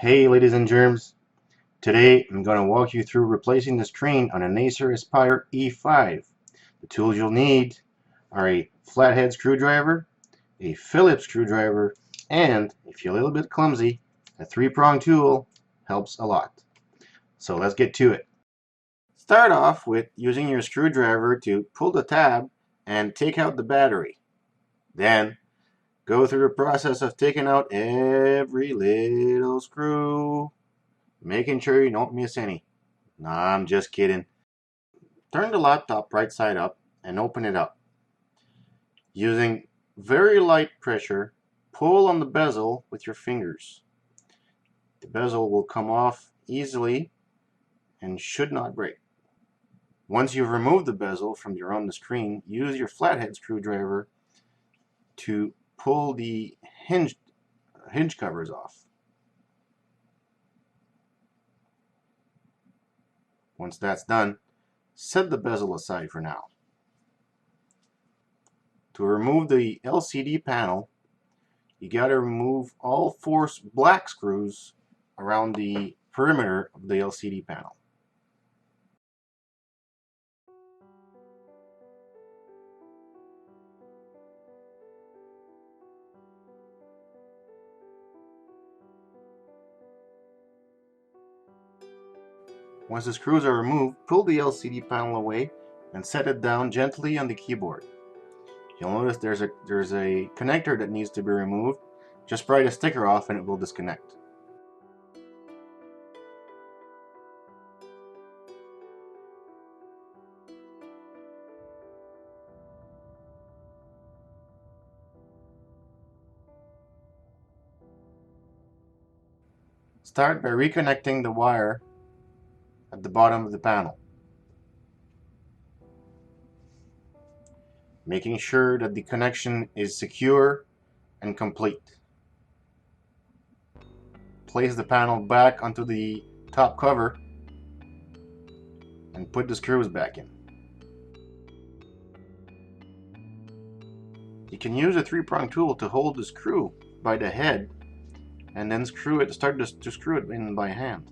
Hey ladies and germs, today I'm going to walk you through replacing the screen on an Acer Aspire E5. The tools you'll need are a flathead screwdriver, a Phillips screwdriver, and if you're a little bit clumsy, a three-prong tool helps a lot. So let's get to it. Start off with using your screwdriver to pull the tab and take out the battery. Then go through the process of taking out every little screw, making sure you don't miss any. Nah, I'm just kidding. Turn the laptop right side up and open it up. Using very light pressure, pull on the bezel with your fingers. The bezel will come off easily and should not break. Once you've removed the bezel from on the screen, use your flathead screwdriver to pull the hinge covers off. Once that's done, set the bezel aside for now. To remove the LCD panel, you got to remove all 4 black screws around the perimeter of the LCD panel. Once the screws are removed, pull the LCD panel away and set it down gently on the keyboard. You'll notice there's a connector that needs to be removed. Just pry the sticker off and it will disconnect. Start by reconnecting the wire at the bottom of the panel, making sure that the connection is secure and complete. Place the panel back onto the top cover and put the screws back in. You can use a 3-prong tool to hold the screw by the head and then start to screw it in by hand.